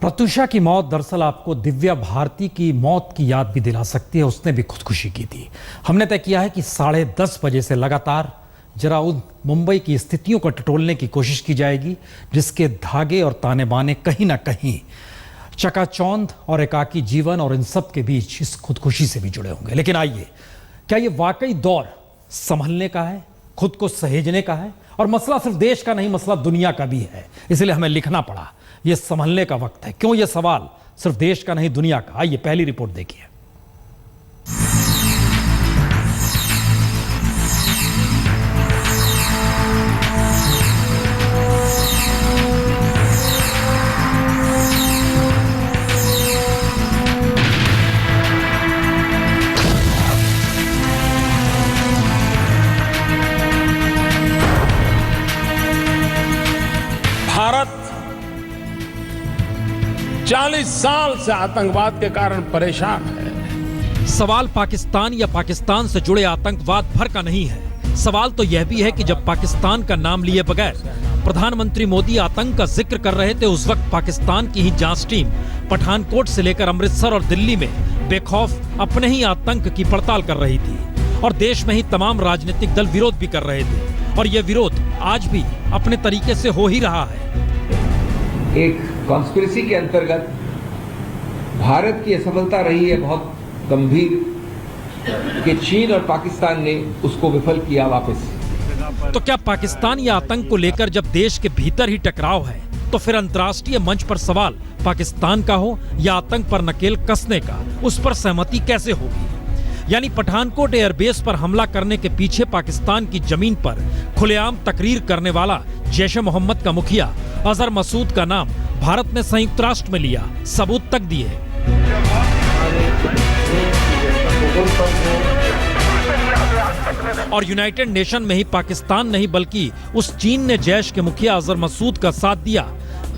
प्रत्युषा की मौत दरअसल आपको दिव्या भारती की मौत की याद भी दिला सकती है। उसने भी खुदकुशी की थी। हमने तय किया है कि 10:30 बजे से लगातार जरा उन मुंबई की स्थितियों को टटोलने की कोशिश की जाएगी जिसके धागे और ताने बाने कहीं ना कहीं चकाचौंध और एकाकी जीवन और इन सब के बीच इस खुदकुशी से भी जुड़े होंगे। लेकिन आइए, क्या ये वाकई दौर संभलने का है, खुद को सहेजने का है? और मसला सिर्फ देश का नहीं, मसला दुनिया का भी है। इसलिए हमें लिखना पड़ा, ये संभलने का वक्त है। क्यों? ये सवाल सिर्फ देश का नहीं, दुनिया का। आइए पहली रिपोर्ट देखिए। भारत 40 साल से आतंकवाद के कारण परेशान है। सवाल पाकिस्तान या पाकिस्तान से जुड़े आतंकवाद भर का नहीं है। सवाल तो यह भी है कि जब पाकिस्तान का नाम लिए बगैर प्रधानमंत्री मोदी आतंक का जिक्र कर रहे थे, उस वक्त पाकिस्तान की ही जांच टीम पठानकोट से लेकर अमृतसर और दिल्ली में बेखौफ अपने ही आतंक की पड़ताल कर रही थी और देश में ही तमाम राजनीतिक दल विरोध भी कर रहे थे और यह विरोध आज भी अपने तरीके से हो ही रहा है। एक कॉन्स्पिरेसी के अंतर्गत भारत की असफलता रही है बहुत गंभीर कि चीन और पाकिस्तान ने उसको विफल किया वापस। तो क्या पाकिस्तान या आतंक को लेकर जब देश के भीतर ही टकराव है तो फिर अंतर्राष्ट्रीय मंच पर सवाल पाकिस्तान का हो या आतंक पर नकेल कसने का, उस पर सहमति कैसे होगी? यानी पठानकोट एयरबेस पर हमला करने के पीछे पाकिस्तान की जमीन पर खुलेआम तकरीर करने वाला जैश-ए-मोहम्मद का मुखिया अजहर मसूद का नाम भारत ने संयुक्त राष्ट्र में लिया, सबूत तक दिए। और यूनाइटेड नेशन में ही पाकिस्तान नहीं बल्कि उस चीन ने जैश के मुखिया अजहर मसूद का साथ दिया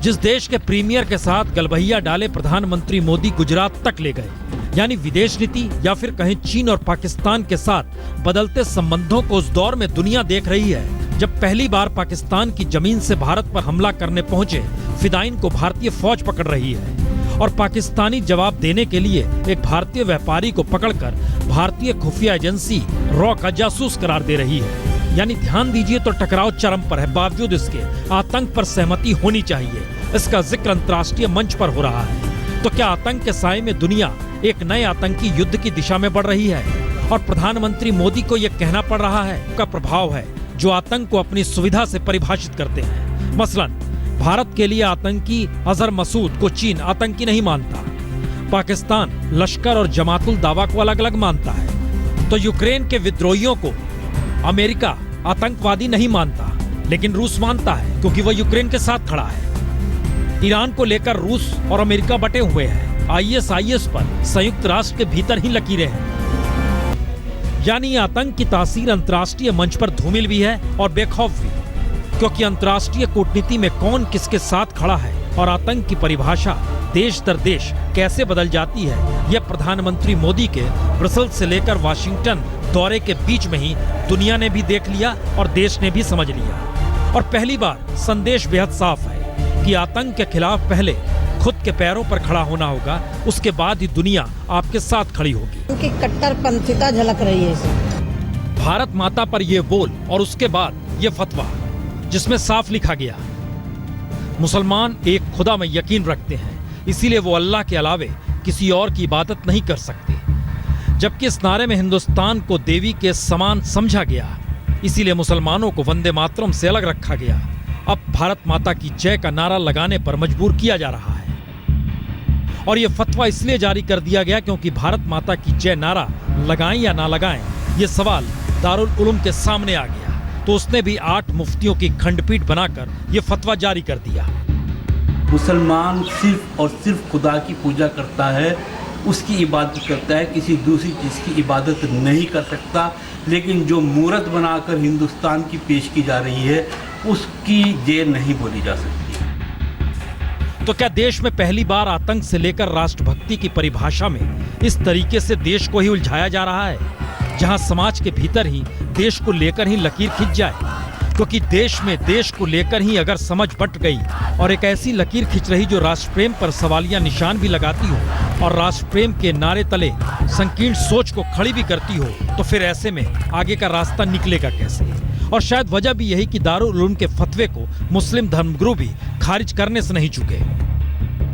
जिस देश के प्रीमियर के साथ गलबहिया डाले प्रधानमंत्री मोदी गुजरात तक ले गए। यानी विदेश नीति या फिर कहें चीन और पाकिस्तान के साथ बदलते संबंधों को उस दौर में दुनिया देख रही है जब पहली बार पाकिस्तान की जमीन से भारत पर हमला करने पहुंचे फिदाइन को भारतीय फौज पकड़ रही है और पाकिस्तानी जवाब देने के लिए एक भारतीय व्यापारी को पकड़कर भारतीय खुफिया एजेंसी रॉ का जासूस करार दे रही है। यानी ध्यान दीजिए तो टकराव चरम पर है, बावजूद इसके आतंक पर सहमति होनी चाहिए। इसका जिक्र अंतर्राष्ट्रीय मंच पर हो रहा है। तो क्या आतंक के साए में दुनिया एक नए आतंकी युद्ध की दिशा में बढ़ रही है और प्रधानमंत्री मोदी को यह कहना पड़ रहा है का प्रभाव है जो आतंक को अपनी सुविधा से परिभाषित करते हैं। मसलन भारत के लिए आतंकी अजहर मसूद को चीन आतंकी नहीं मानता, पाकिस्तान लश्कर और जमातुल दावा को अलग अलग मानता है, तो यूक्रेन के विद्रोहियों को अमेरिका आतंकवादी नहीं मानता लेकिन रूस मानता है क्योंकि वह यूक्रेन के साथ खड़ा है। ईरान को लेकर रूस और अमेरिका बटे हुए हैं। ISIS पर संयुक्त राष्ट्र के भीतर ही लकीरें हैं। यानी आतंक की तासीर अंतर्राष्ट्रीय मंच पर धूमिल भी है और बेखौफ भी, क्योंकि अंतर्राष्ट्रीय कूटनीति में कौन किसके साथ खड़ा है और आतंक की परिभाषा देश दर देश कैसे बदल जाती है, यह प्रधानमंत्री मोदी के ब्रसेल्स से लेकर वाशिंगटन दौरे के बीच में ही दुनिया ने भी देख लिया और देश ने भी समझ लिया। और पहली बार संदेश बेहद साफ है कि आतंक के खिलाफ पहले खुद के पैरों पर खड़ा होना होगा, उसके बाद ही दुनिया आपके साथ खड़ी होगी। उनकी कट्टरपंथीता झलक रही है इसमें। भारत माता पर यह बोल और उसके बाद यह फतवा जिसमें साफ लिखा गया मुसलमान एक खुदा में यकीन रखते हैं, इसीलिए वो अल्लाह के अलावे किसी और की इबादत नहीं कर सकते। जबकि इस नारे में हिंदुस्तान को देवी के समान समझा गया, इसीलिए मुसलमानों को वंदे मातरम से अलग रखा गया। अब भारत माता की जय का नारा लगाने पर मजबूर किया जा रहा है और यह फतवा इसलिए जारी कर दिया गया क्योंकि भारत माता की जय नारा लगाएं या ना लगाएं, यह सवाल दारुल उलूम के सामने आ गया तो उसने भी 8 मुफ्तियों की खंडपीठ बनाकर यह फतवा जारी कर दिया। मुसलमान सिर्फ और सिर्फ खुदा की पूजा करता है, उसकी इबादत करता है, किसी दूसरी चीज़ की इबादत नहीं कर सकता। लेकिन जो मूर्त बनाकर हिंदुस्तान की पेश की जा रही है उसकी जय नहीं बोली जा सकती। तो क्या देश में पहली बार आतंक से लेकर राष्ट्रभक्ति की परिभाषा में इस तरीके से देश को ही उलझाया जा रहा है, जहां समाज के भीतर ही देश को लेकर ही लकीर खिंच जाए? क्योंकि देश में देश को लेकर ही अगर समझ बट गई और एक ऐसी लकीर खिंच रही जो राष्ट्र प्रेम पर सवालिया निशान भी लगाती हो और राष्ट्र प्रेम के नारे तले संकीर्ण सोच को खड़ी भी करती हो, तो फिर ऐसे में आगे का रास्ता निकलेगा कैसे? और शायद वजह भी यही कि दारुल उलूम के फतवे को मुस्लिम धर्मगुरु भी खारिज करने से नहीं चुके।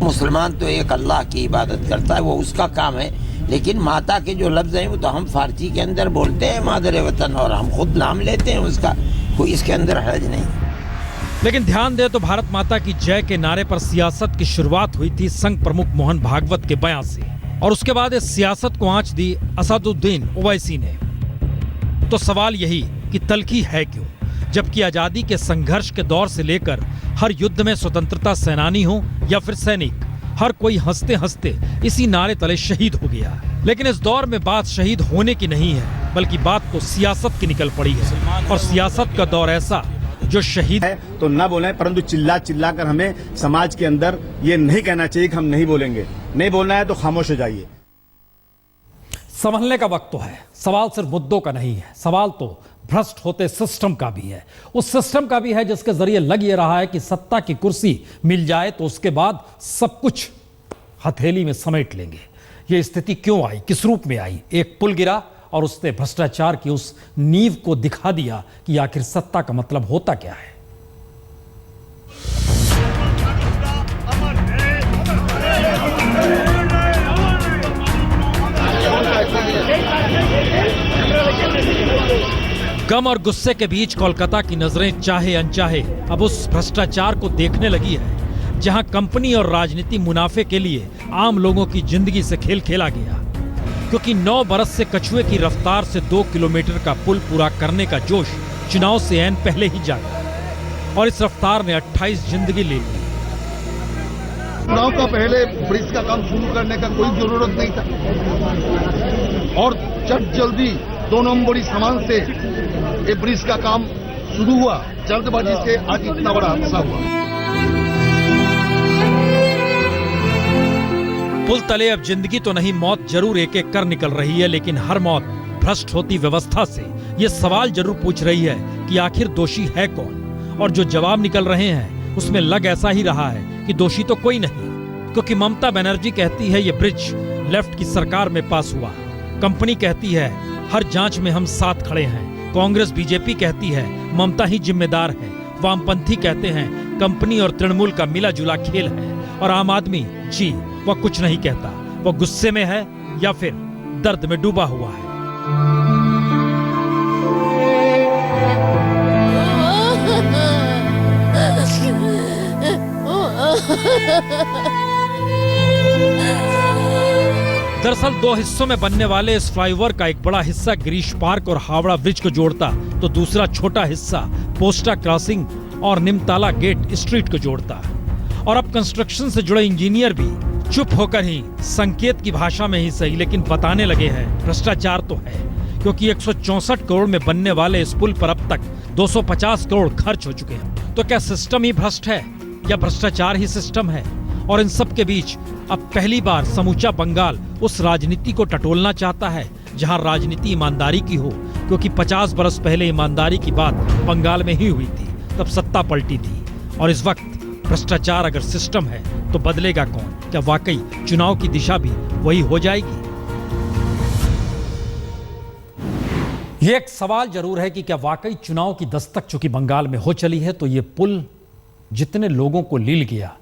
मुसलमान तो एक अल्लाह की इबादत करता है, वो उसका काम है, लेकिन माता के जो लफ्ज हैं वो तो हम फारसी के अंदर बोलते हैं मादर वतन, और हम खुद नाम लेते हैं उसका, कोई इसके अंदर हर्ज नहीं। लेकिन ध्यान दे तो भारत माता की जय के नारे पर सियासत की शुरुआत हुई थी संघ प्रमुख मोहन भागवत के बयान से, और उसके बाद इस सियासत को आंच दी असदुद्दीन ओवैसी ने। तो सवाल यही कि तल्खी है क्यों, जबकि आजादी के संघर्ष के दौर से लेकर हर युद्ध में स्वतंत्रता सेनानी हो या फिर सैनिक, हर कोई हंसते हंसते इसी नारे तले शहीद हो गया। लेकिन इस दौर में बात शहीद होने की नहीं है, बल्कि बात तो सियासत की निकल पड़ी है, और सियासत का दौर ऐसा जो शहीद है तो न बोलें, परंतु चिल्ला चिल्ला कर हमें समाज के अंदर ये नहीं कहना चाहिए कि हम नहीं बोलेंगे। नहीं बोलना है तो खामोश हो जाइए। संभलने का वक्त तो है, सवाल सिर्फ मुद्दों का नहीं है, सवाल तो भ्रष्ट होते सिस्टम का भी है। उस सिस्टम का भी है जिसके जरिए लग ये रहा है कि सत्ता की कुर्सी मिल जाए तो उसके बाद सब कुछ हथेली में समेट लेंगे। ये स्थिति क्यों आई, किस रूप में आई? एक पुल गिरा और उसने भ्रष्टाचार की उस नींव को दिखा दिया कि आखिर सत्ता का मतलब होता क्या है। गम और गुस्से के बीच कोलकाता की नजरें चाहे अनचाहे अब उस भ्रष्टाचार को देखने लगी है जहां कंपनी और राजनीति मुनाफे के लिए आम लोगों की जिंदगी से खेल खेला गया। क्योंकि 9 बरस से कछुए की रफ्तार से 2 किलोमीटर का पुल पूरा करने का जोश चुनाव से ऐन पहले ही जागा, और इस रफ्तार ने 28 जिंदगी ले ली। चुनाव का पहले ब्रिज का काम शुरू करने का कोई जरूरत नहीं था, और जब जल्दी 2 नंबरी सामान से ये ब्रिज का काम शुरू हुआ, जल्दबाजी से आज इतना बड़ा हादसा हुआ। पुल तले अब जिंदगी तो नहीं, मौत जरूर एक एक कर निकल रही है, लेकिन हर मौत भ्रष्ट होती व्यवस्था से ये सवाल जरूर पूछ रही है कि आखिर दोषी है कौन। और जो जवाब निकल रहे हैं उसमें लग ऐसा ही रहा है कि दोषी तो कोई नहीं, क्योंकि ममता बनर्जी कहती है ये ब्रिज लेफ्ट की सरकार में पास हुआ, कंपनी कहती है हर जांच में हम साथ खड़े हैं, कांग्रेस बीजेपी कहती है ममता ही जिम्मेदार है, वामपंथी कहते हैं कंपनी और तृणमूल का मिला जुला खेल है, और आम आदमी जी वह कुछ नहीं कहता, वह गुस्से में है या फिर दर्द में डूबा हुआ है। दरअसल 2 हिस्सों में बनने वाले इस फ्लाईओवर का एक बड़ा हिस्सा गिरीश पार्क और हावड़ा ब्रिज को जोड़ता, तो दूसरा छोटा हिस्सा पोस्टा क्रॉसिंग और निमताला गेट स्ट्रीट को जोड़ता। और अब कंस्ट्रक्शन से जुड़े इंजीनियर भी चुप होकर ही संकेत की भाषा में ही सही लेकिन बताने लगे हैं भ्रष्टाचार तो है, क्योंकि 164 करोड़ में बनने वाले इस पुल पर अब तक 250 करोड़ खर्च हो चुके हैं। तो क्या सिस्टम ही भ्रष्ट है या भ्रष्टाचार ही सिस्टम है? और इन सब के बीच अब पहली बार समूचा बंगाल उस राजनीति को टटोलना चाहता है जहां राजनीति ईमानदारी की हो, क्योंकि 50 बरस पहले ईमानदारी की बात बंगाल में ही हुई थी, तब सत्ता पलटी थी। और इस वक्त भ्रष्टाचार अगर सिस्टम है तो बदलेगा कौन? क्या वाकई चुनाव की दिशा भी वही हो जाएगी? ये एक सवाल जरूर है कि क्या वाकई चुनाव की दस्तक चूंकि बंगाल में हो चली है तो ये पुल जितने लोगों को लील गया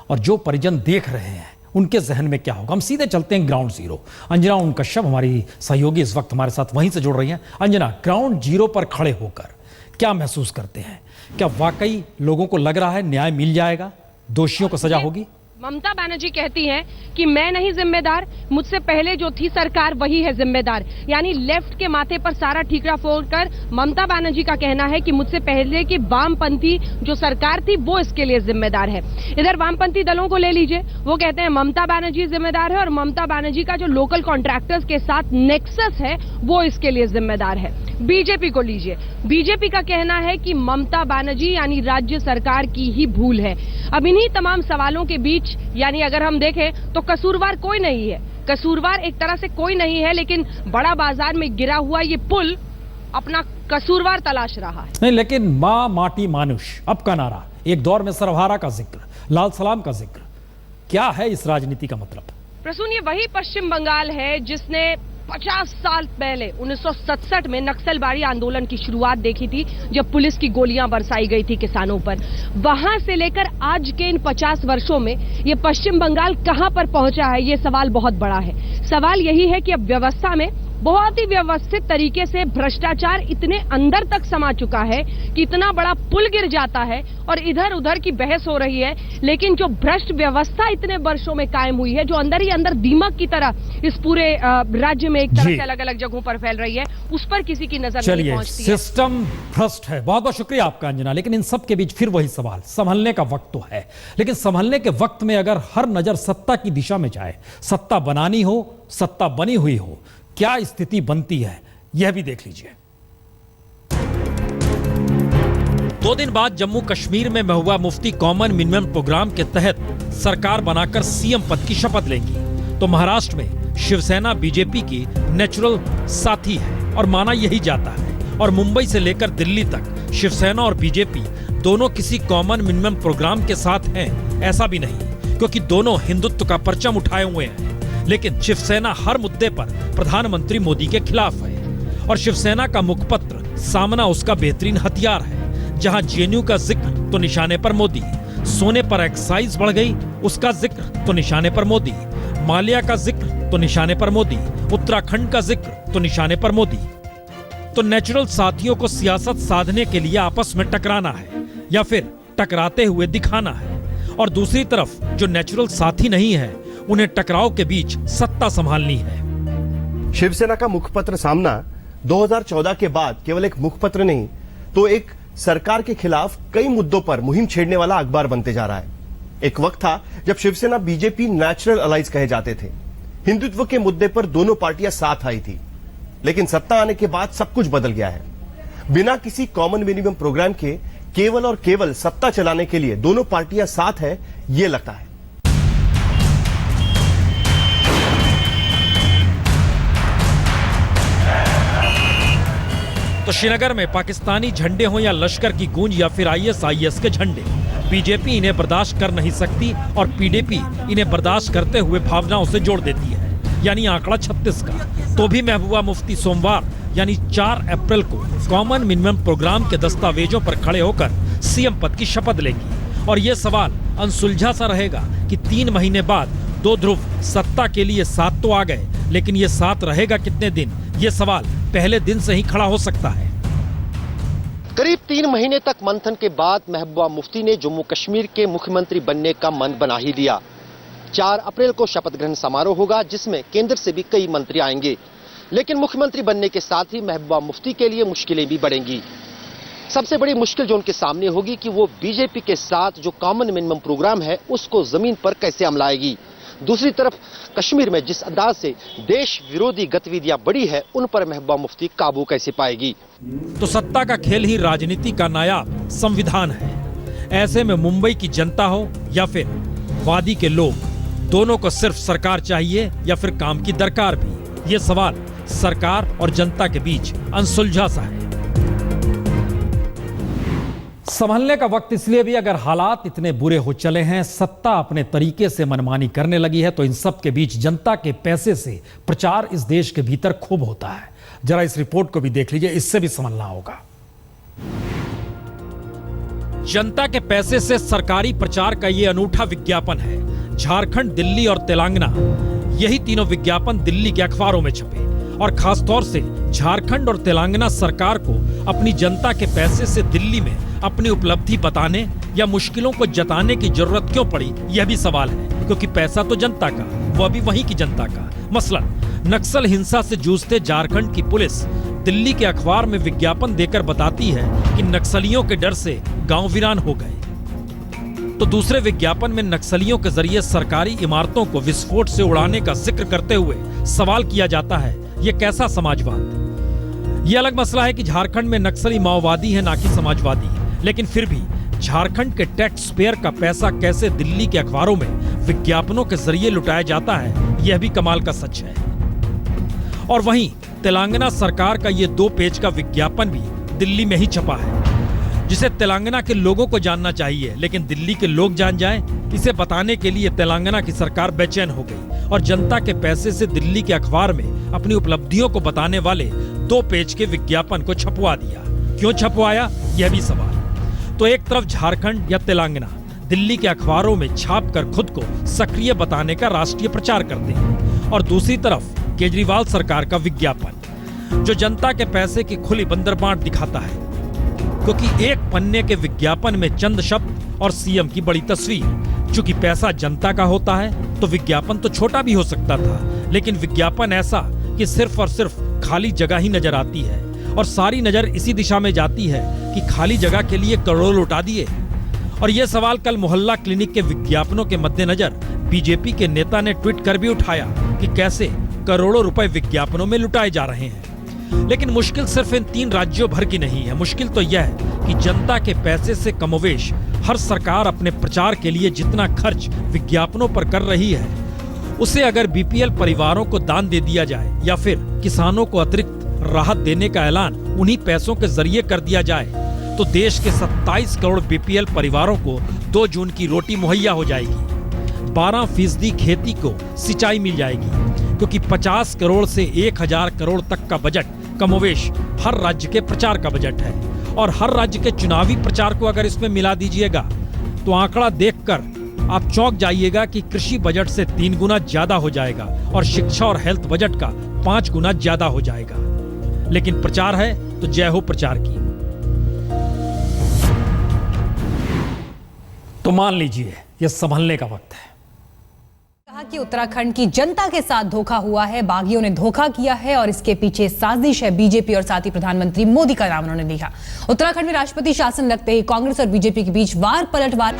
और जो परिजन देख रहे हैं उनके जहन में क्या होगा? हम सीधे चलते हैं ग्राउंड जीरो। अंजना उन कश्यप हमारी सहयोगी इस वक्त हमारे साथ वहीं से जुड़ रही हैं। अंजना, ग्राउंड जीरो पर खड़े होकर क्या महसूस करते हैं? क्या वाकई लोगों को लग रहा है न्याय मिल जाएगा, दोषियों को सजा होगी? ममता बनर्जी कहती हैं कि मैं नहीं जिम्मेदार, मुझसे पहले जो थी सरकार वही है जिम्मेदार। यानी लेफ्ट के माथे पर सारा ठीकरा फोड़कर ममता बनर्जी का कहना है कि मुझसे पहले की वामपंथी जो सरकार थी वो इसके लिए जिम्मेदार है। इधर वामपंथी दलों को ले लीजिए, वो कहते हैं ममता बनर्जी जिम्मेदार है और ममता बनर्जी का जो लोकल कॉन्ट्रैक्टर्स के साथ नेक्सस है वो इसके लिए जिम्मेदार है। बीजेपी को लीजिए, बीजेपी का कहना है कि ममता बनर्जी यानी राज्य सरकार की ही भूल है। अब इन्हीं तमाम सवालों के बीच यानी अगर हम देखें तो कसूरवार कोई नहीं है, कसूरवार एक तरह से कोई नहीं है, लेकिन बड़ा बाजार में गिरा हुआ ये पुल अपना कसूरवार तलाश रहा है। नहीं, लेकिन माँ माटी मानुष अब का नारा, एक दौर में सर्वहारा का जिक्र, लाल सलाम का जिक्र, क्या है इस राजनीति का मतलब? प्रसून, ये वही पश्चिम बंगाल है जिसने 50 साल पहले 1967 में नक्सलबाड़ी आंदोलन की शुरुआत देखी थी, जब पुलिस की गोलियां बरसाई गई थी किसानों पर। वहां से लेकर आज के इन 50 वर्षों में ये पश्चिम बंगाल कहां पर पहुंचा है, ये सवाल बहुत बड़ा है। सवाल यही है कि अब व्यवस्था में बहुत ही व्यवस्थित तरीके से भ्रष्टाचार इतने अंदर तक समा चुका है कि इतना बड़ा पुल गिर जाता है और इधर उधर की बहस हो रही है, लेकिन जो भ्रष्ट व्यवस्था इतने वर्षों में कायम हुई है, जो अंदर ही अंदर दीमक की तरह इस पूरे राज्य में एक तरह से अलग अलग जगहों पर फैल रही है, उस पर किसी की नजर नहीं पहुंचती है। सिस्टम भ्रष्ट है। बहुत बहुत शुक्रिया आपका अंजना। लेकिन इन सब के बीच फिर वही सवाल, संभलने का वक्त तो है, लेकिन संभलने के वक्त में अगर हर नजर सत्ता की दिशा में जाए, सत्ता बनानी हो, सत्ता बनी हुई हो, क्या स्थिति बनती है, यह भी देख लीजिए। 2 दिन बाद जम्मू कश्मीर में Mehbooba Mufti common minimum programme के तहत सरकार बनाकर सीएम पद की शपथ लेंगी, तो महाराष्ट्र में शिवसेना बीजेपी की नेचुरल साथी है और माना यही जाता है। और मुंबई से लेकर दिल्ली तक शिवसेना और बीजेपी दोनों किसी कॉमन मिनिमम प्रोग्राम के साथ हैं, ऐसा भी नहीं, क्योंकि दोनों हिंदुत्व का परचम उठाए हुए हैं। लेकिन शिवसेना हर मुद्दे पर प्रधानमंत्री मोदी के खिलाफ है और शिवसेना का मुखपत्र सामना उसका बेहतरीन हथियार है। जहां जेएनयू का जिक्र तो निशाने पर मोदी, सोने पर एक्साइज बढ़ गई उसका जिक्र तो निशाने पर मोदी, माल्या का जिक्र तो निशाने पर मोदी, उत्तराखंड का जिक्र तो निशाने पर मोदी। तो नेचुरल साथियों को सियासत साधने के लिए आपस में टकराना है या फिर टकराते हुए दिखाना है, और दूसरी तरफ जो नेचुरल साथी नहीं है उन्हें टकराव के बीच सत्ता संभालनी है। शिवसेना का मुखपत्र सामना 2014 के बाद केवल एक मुखपत्र नहीं, तो एक सरकार के खिलाफ कई मुद्दों पर मुहिम छेड़ने वाला अखबार बनते जा रहा है। एक वक्त था जब शिवसेना बीजेपी नेचुरल अलाइज कहे जाते थे, हिंदुत्व के मुद्दे पर दोनों पार्टियां साथ आई थी, लेकिन सत्ता आने के बाद सब कुछ बदल गया है। बिना किसी कॉमन मिनिमम प्रोग्राम के केवल और केवल सत्ता चलाने के लिए दोनों पार्टियां साथ है, ये लगता है। तो श्रीनगर में पाकिस्तानी झंडे हो या लश्कर की गूंज या फिर आईएसआईएस के झंडे, बीजेपी इन्हें बर्दाश्त कर नहीं सकती और पीडीपी इन्हें बर्दाश्त करते हुए भावनाओं से जोड़ देती है, यानी आंकड़ा 36 का। तो भी महबूबा मुफ्ती सोमवार यानी 4 अप्रैल को कॉमन मिनिमम प्रोग्राम के दस्तावेजों पर खड़े होकर सीएम पद की शपथ लेंगी। और ये सवाल अनसुलझा सा रहेगा कि 3 महीने बाद 2 ध्रुव सत्ता के लिए साथ तो आ गए, लेकिन ये साथ रहेगा कितने दिन, ये सवाल पहले दिन से ही खड़ा हो सकता है। करीब 3 महीने तक मंथन के बाद महबूबा मुफ्ती ने जम्मू कश्मीर के मुख्यमंत्री बनने का मन बना ही लिया। 4 अप्रैल को शपथ ग्रहण समारोह होगा, जिसमें केंद्र से भी कई मंत्री आएंगे, लेकिन मुख्यमंत्री बनने के साथ ही महबूबा मुफ्ती के लिए मुश्किलें भी बढ़ेंगी। सबसे बड़ी मुश्किल जो उनके सामने होगी कि वो बीजेपी के साथ जो कॉमन मिनिमम प्रोग्राम है उसको जमीन पर कैसे अमलाएगी। दूसरी तरफ कश्मीर में जिस अंदाज से देश विरोधी गतिविधियां बढ़ी है, उन पर महबूबा मुफ्ती काबू कैसे पाएगी। तो सत्ता का खेल ही राजनीति का नायाब संविधान है। ऐसे में मुंबई की जनता हो या फिर वादी के लोग, दोनों को सिर्फ सरकार चाहिए या फिर काम की दरकार भी, ये सवाल सरकार और जनता के बीच अनसुलझा सा है। संभलने का वक्त इसलिए भी, अगर हालात इतने बुरे हो चले हैं, सत्ता अपने तरीके से मनमानी करने लगी है, तो इन सब के बीच जनता के पैसे से प्रचार इस देश के भीतर खूब होता है। जरा इस रिपोर्ट को भी देख लीजिए, इससे भी समझना होगा। जनता के पैसे से सरकारी प्रचार का ये अनूठा विज्ञापन है। झारखंड, दिल्ली और तेलंगाना, यही तीनों विज्ञापन दिल्ली के अखबारों में छपे और खासतौर से झारखंड और तेलंगाना सरकार को अपनी जनता के पैसे से दिल्ली में अपनी उपलब्धि बताने या मुश्किलों को जताने की जरूरत क्यों पड़ी, यह भी सवाल है, क्योंकि पैसा तो जनता का, वह भी वहीं की जनता का। मसलन नक्सल हिंसा से जूझते झारखंड की पुलिस दिल्ली के अखबार में विज्ञापन देकर बताती है कि नक्सलियों के डर से गांव वीरान हो गए, तो दूसरे विज्ञापन में नक्सलियों के जरिए सरकारी इमारतों को विस्फोट से उड़ाने का जिक्र करते हुए सवाल किया जाता है, यह कैसा समाजवाद। यह अलग मसला है कि झारखंड में नक्सली माओवादी है, ना कि समाजवादी, लेकिन फिर भी झारखंड के टैक्स पेयर का पैसा कैसे दिल्ली के अखबारों में विज्ञापनों के जरिए लुटाया जाता है, यह भी कमाल का सच है। और वहीं तेलंगाना सरकार का ये 2 पेज का विज्ञापन भी दिल्ली में ही छपा है, जिसे तेलंगाना के लोगों को जानना चाहिए, लेकिन दिल्ली के लोग जान जाएं, इसे बताने के लिए तेलंगाना की सरकार बेचैन हो गई और जनता के पैसे से दिल्ली के अखबार में अपनी उपलब्धियों को बताने वाले 2 पेज के विज्ञापन को छपवा दिया। क्यों छपवाया, यह भी सवाल। तो एक तरफ झारखंड या तेलंगाना दिल्ली के अखबारों में छापकर खुद को सक्रिय बताने का राष्ट्रीय प्रचार करते हैं, और दूसरी तरफ केजरीवाल सरकार का विज्ञापन जो जनता के पैसे की खुली बंदरबांट दिखाता है, क्योंकि एक पन्ने के विज्ञापन में चंद शब्द और सीएम की बड़ी तस्वीर। चूंकि पैसा जनता का होता है तो विज्ञापन तो छोटा भी हो सकता था, लेकिन विज्ञापन ऐसा कि सिर्फ और सिर्फ खाली जगह ही नजर आती है और सारी नजर इसी दिशा में जाती है कि खाली जगह के लिए करोड़ लुटा दिए। और यह सवाल कल मोहल्ला क्लिनिक के विज्ञापनों के मद्देनजर बीजेपी के नेता ने ट्वीट कर भी उठाया कि कैसे करोड़ों रुपए विज्ञापनों में लुटाए जा रहे हैं। लेकिन मुश्किल सिर्फ इन 3 राज्यों भर की नहीं है, मुश्किल तो यह है कि जनता के पैसे से कमोवेश हर सरकार अपने प्रचार के लिए जितना खर्च विज्ञापनों पर कर रही है, उसे अगर बीपीएल परिवारों को दान दे दिया जाए या फिर किसानों को अतिरिक्त राहत देने का ऐलान उन्हीं पैसों के जरिए कर दिया जाए, तो देश के 27 करोड़ बीपीएल परिवारों को 2 जून की रोटी मुहैया हो जाएगी। 12% खेती को सिंचाई मिल जाएगी, क्योंकि 50 करोड़ से 1000 करोड़ तक का बजट कमोवेश हर राज्य के प्रचार का बजट है। और हर राज्य के चुनावी प्रचार को अगर इसमें मिला दीजिएगा तो आंकड़ा देखकर आप चौंक जाइएगा कि कृषि बजट से 3 गुना ज्यादा हो जाएगा और शिक्षा और हेल्थ बजट का 5 गुना ज्यादा हो जाएगा। लेकिन प्रचार है तो जय हो प्रचार की। तो मान लीजिए यह संभलने का वक्त है। कहा कि उत्तराखंड की जनता के साथ धोखा हुआ है, बागियों ने धोखा किया है और इसके पीछे साजिश है बीजेपी और साथ ही प्रधानमंत्री मोदी का नाम उन्होंने लिया। उत्तराखंड में राष्ट्रपति शासन लगते ही कांग्रेस और बीजेपी के बीच वार पलटवार